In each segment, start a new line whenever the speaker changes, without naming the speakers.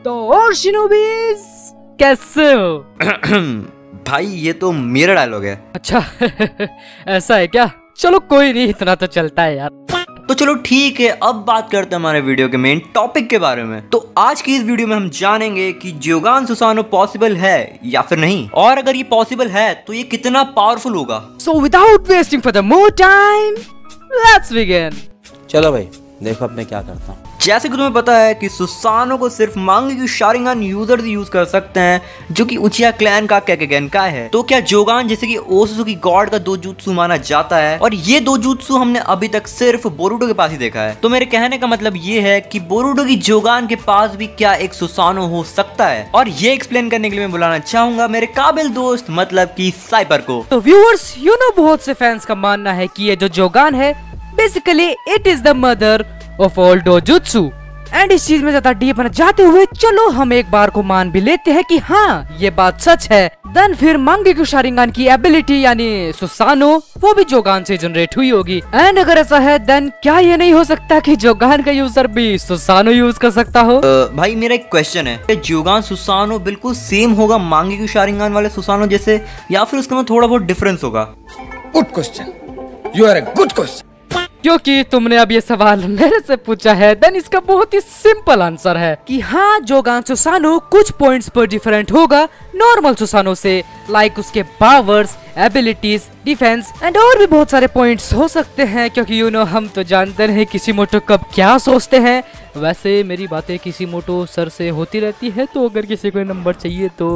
तो और शिनोबीज कैसे हो?
भाई ये तो मेरा डायलॉग है।
अच्छा ऐसा है क्या? चलो कोई नहीं, इतना तो चलता है यार।
तो चलो ठीक है, अब बात करते हैं हमारे वीडियो के मेन टॉपिक के बारे में। तो आज की इस वीडियो में हम जानेंगे कि ज्योगान सुसानो पॉसिबल है या फिर नहीं, और अगर ये पॉसिबल है तो ये कितना पावरफुल होगा।
So without wasting further more time, let's begin.
चलो भाई देखो अब मैं क्या करता हूँ।
जैसे कि तुम्हें पता है कि सुसानो को सिर्फ मांगेक्यू शारिंगन यूजर्स यूज कर सकते हैं, जो कि उचिया क्लैन का केकेगेनकाई है। तो क्या जोगान जैसे कि ओसुजुकी गॉड का दो jutsu माना जाता है, और ये दो jutsu हमने अभी तक सिर्फ बोरुटो के पास ही देखा है। तो मेरे कहने का मतलब ये है कि बोरुटो की जोगान के पास भी क्या एक सुसानो हो सकता है, और ये एक्सप्लेन करने के लिए मैं बुलाना चाहूंगा मेरे काबिल दोस्त मतलब की साइपर को।
तो व्यूअर्स, बहुत से फैंस का मानना है कि ये जो जोगान है basically it is the mother of all dojutsu. And इस चीज में ज्यादा डीप न जाते हुए चलो हम एक बार को मान भी लेते हैं कि हाँ ये बात सच है। देन फिर मांगेक्यू शारिंगन की एबिलिटी यानी सुसानो वो भी जोगान से जनरेट हुई होगी। एंड अगर ऐसा है देन क्या ये नहीं हो सकता कि जोगान का यूजर भी सुसानो यूज कर सकता हो?
भाई मेरा एक क्वेश्चन है, जोगान सुसानो बिल्कुल सेम होगा मांगेक्यू शारिंगन वाले सुसानो जैसे, या फिर उसके में थोड़ा बहुत डिफरेंस होगा?
Good question, you are a good question.
क्योंकि तुमने अब ये सवाल मेरे से पूछा है देन इसका बहुत ही सिंपल आंसर है कि हाँ जोगान सुसानो कुछ पॉइंट्स पर डिफरेंट होगा नॉर्मल सुसानो से, लाइक उसके पावर्स, एबिलिटीज, डिफेंस एंड और भी बहुत सारे पॉइंट्स हो सकते हैं। क्योंकि हम तो जानते हैं किशिमोटो कब क्या सोचते हैं। वैसे मेरी बातें किशिमोटो सर से होती रहती है, तो अगर किसी को नंबर चाहिए तो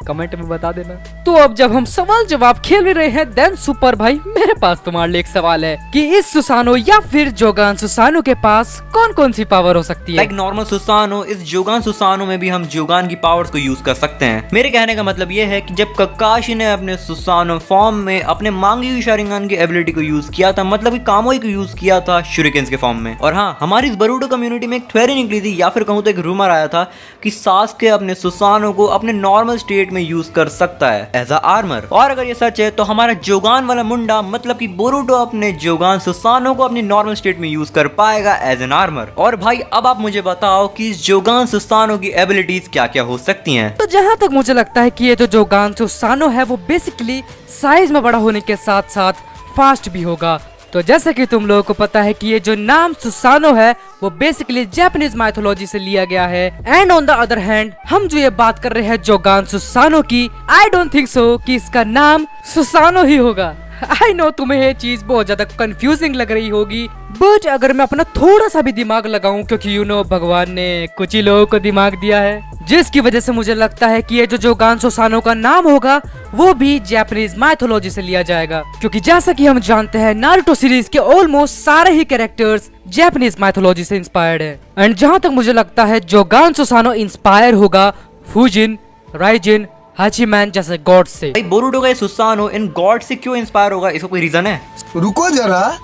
कमेंट में बता देना। तो अब जब हम सवाल जवाब खेल रहे हैं देन सुपर भाई मेरे पास तुम्हारे लिए एक सवाल है कि इस सुसानो या फिर जोगान सुसानो के पास कौन कौन सी पावर हो सकती है?
लाइक नॉर्मल सुसानो, इस जोगान सुसानो में भी हम जोगान की पावर्स को यूज कर सकते हैं। मेरे कहने का मतलब ये है कि जब ककाशी ने अपने सुसानो फॉर्म में अपने मांगेक्यू शारिंगन की एबिलिटी को यूज किया था, मतलब कि कामोई को यूज किया था शुरिकेन्स के फॉर्म में। और हाँ, हमारी इस बोरुटो कम्युनिटी में एक थ्योरी निकली थी, या फिर कहूँ तो एक रूमर आया था कि सासुके अपने सुसानो को अपने नॉर्मल स्टेट में यूज कर सकता है एज अ आर्मर। और अगर ये सच है तो हमारा जोगान वाला मुंडा मतलब कि बोरुटो अपने जोगान सुसानो को अपनी नॉर्मल स्टेट में यूज कर पाएगा एज एन आर्मर। और भाई अब आप मुझे बताओ कि इस जोगान सुसानो की एबिलिटीज क्या क्या हो सकती हैं?
तो जहाँ तक मुझे लगता है कि ये जो जोगान सुसानो है वो बेसिकली साइज में बड़ा होने के साथ साथ फास्ट भी होगा। तो जैसे कि तुम लोगों को पता है कि ये जो नाम सुसानो है वो बेसिकली जापानीज माइथोलॉजी से लिया गया है। And on the other hand हम जो ये बात कर रहे हैं जोगान सुसानो की, आई डोंट थिंक सो कि इसका नाम सुसानो ही होगा। आई नो तुम्हें ये चीज बहुत ज्यादा कंफ्यूजिंग लग रही होगी, बट अगर मैं अपना थोड़ा सा भी दिमाग लगाऊं, क्योंकि भगवान ने कुछ ही लोगों को दिमाग दिया है, जिसकी वजह से मुझे लगता है कि ये जो जोगान सुसानो का नाम होगा वो भी जापानीज माइथोलॉजी से लिया जाएगा। क्योंकि जैसा कि हम जानते हैं नारुतो सीरीज के ऑलमोस्ट सारे ही कैरेक्टर्स जापानीज माइथोलॉजी से इंस्पायर्ड है। एंड जहाँ तक मुझे लगता है जोगान सुसानो इंस्पायर होगा फुजिन, राइजिन, हाचिमैन जैसे गॉड से।
भाई बोरुटो का सुसानो इन गॉड से क्यों इंस्पायर होगा, इसका कोई रीजन है?
रुको जरा,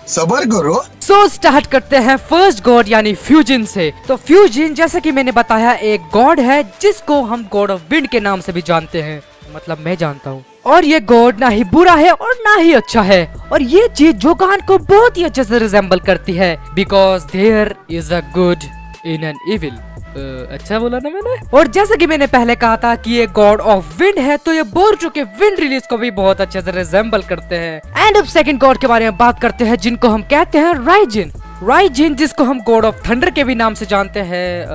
सबर करो।
सो स्टार्ट करते हैं फर्स्ट गॉड यानी फ्यूजिन से। तो फ्यूजिन जैसा कि मैंने बताया एक गॉड है जिसको हम गॉड ऑफ विंड के नाम से भी जानते हैं, मतलब मैं जानता हूँ। और ये गॉड ना ही बुरा है और ना ही अच्छा है, और ये चीज जोगान को बहुत ही अच्छे से रिजेंबल करती है, because there is a good in an evil. अच्छा बोला ना मैंने? और जैसे कि मैंने पहले कहा था कि ये गॉड ऑफ विंड है, तो ये बोरुटो के विंड रिलीज को भी बहुत अच्छे से रिजेंबल करते हैं। एंड अब सेकंड गॉड के बारे में बात करते हैं जिनको हम कहते हैं राइजिन। राइजिन जिसको हम गॉड ऑफ थंडर के भी नाम से जानते हैं,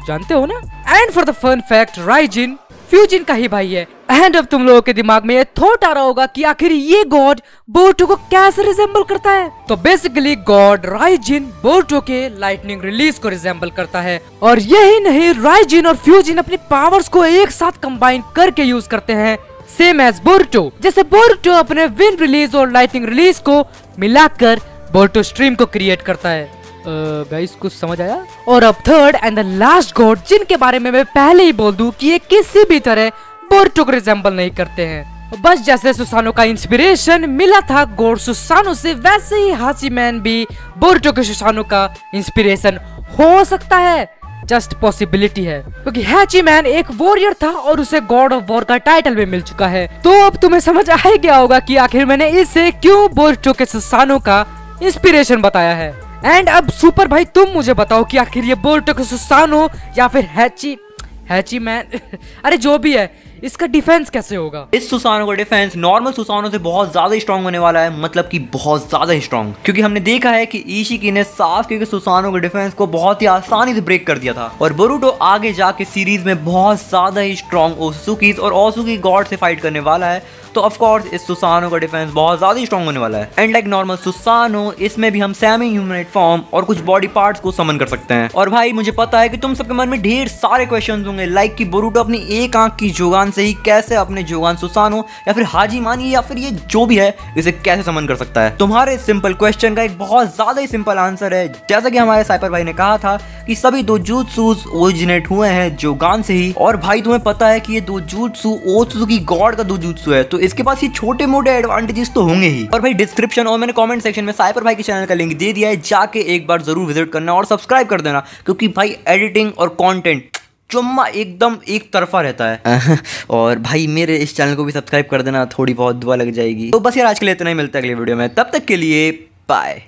जानते हो ना? And for the fun fact Raijin Fujin का ही भाई है। एंड अब तुम लोगों के दिमाग में ये थॉट आ रहा होगा कि आखिर ये गॉड बोरुटो को कैसे रिजेंबल करता है? तो बेसिकली गॉड राइजिन बोरुटो के लाइटनिंग रिलीज को रिजेंबल करता है। और यही नहीं, राइजिन और फ्यूजिन अपनी पावर्स को एक साथ कंबाइन करके यूज करते हैं सेम एज बोरुटो। जैसे बोरुटो अपने विंड रिलीज और लाइटनिंग रिलीज को मिलाकर बोरुटो स्ट्रीम को क्रिएट करता है। गाइस कुछ समझ आया? और अब third and the last God जिनके बारे में मैं पहले ही बोल दूं कि ये किसी भी तरह बोरुटो को रिजेंबल नहीं करते हैं। बस जैसे सुसानो का इंस्पिरेशन मिला था गॉड सुसानो से, वैसे ही हाचिमैन भी बोरुटो के सुसानो का इंस्पिरेशन हो सकता है। जस्ट पॉसिबिलिटी है, क्योंकि हाचिमैन एक वॉरियर था और उसे गॉड ऑफ वॉर का टाइटल भी मिल चुका है। तो अब तुम्हें समझ आ गया होगा कि आखिर मैंने इसे क्यों बोरुटो के सुसानो का इंस्पिरेशन बताया है। एंड अब सुपर भाई तुम मुझे बताओ कि आखिर ये बोरुतो सुसानो या फिर हैची मैन अरे जो भी है, इसका डिफेंस कैसे होगा?
इस सुसानो का डिफेंस नॉर्मल सुसानो से बहुत ज्यादा स्ट्रांग होने वाला है, मतलब कि बहुत ज्यादा स्ट्रांग, क्योंकि हमने देखा है कि इशिकी ने साफ करके सुसानो के डिफेंस को बहुत ही आसानी से ब्रेक कर दिया था। और बोरुतो आगे जाके सीरीज में बहुत ज्यादा ही स्ट्रांग ओत्सुकी और ओत्सुकी गॉड से फाइट करने वाला है, तो ऑफ कोर्स इस सुसानो का डिफेंस बहुत ज्यादा स्ट्रांग होने वाला है। एंड लाइक नॉर्मल सुसानो, इसमें भी हम सेमी ह्यूमनॉइड फॉर्म और कुछ बॉडी पार्ट्स को समन कर सकते हैं। और भाई मुझे पता है कि तुम सबके मन में ढेर सारे क्वेश्चंस होंगे, लाइक कि बोरुतो अपनी एक आंख की जोगान से ही कैसे अपने जोगान सुसानो या फिर हाजी मानी या फिर ये जो भी है इसे कैसे समन कर सकता है। तुम्हारे सिंपल क्वेश्चन का एक बहुत ज्यादा ही सिंपल आंसर है, जैसा कि हमारे साइपर भाई ने कहा था कि सभी दो jutsus ओरिजिनेट हुए हैं जोगान से ही। और भाई तुम्हें पता है कि ये दो jutsu ओत्सुकी गॉड का दो jutsu है, तो इसके पास ये छोटे मोटे एडवांटेजेस तो होंगे ही। और भाई डिस्क्रिप्शन और मैंने कमेंट सेक्शन में साइपर भाई के चैनल का लिंक दे दिया है, जाके एक बार जरूर विजिट करना और सब्सक्राइब कर देना, क्योंकि भाई एडिटिंग और कंटेंट चुम्मा एकदम एक तरफा रहता है। और भाई मेरे इस चैनल को भी सब्सक्राइब कर देना, थोड़ी बहुत दुआ लग जाएगी। तो बस यार आज के लिए इतना ही, मिलता है अगले वीडियो में, तब तक के लिए बाय।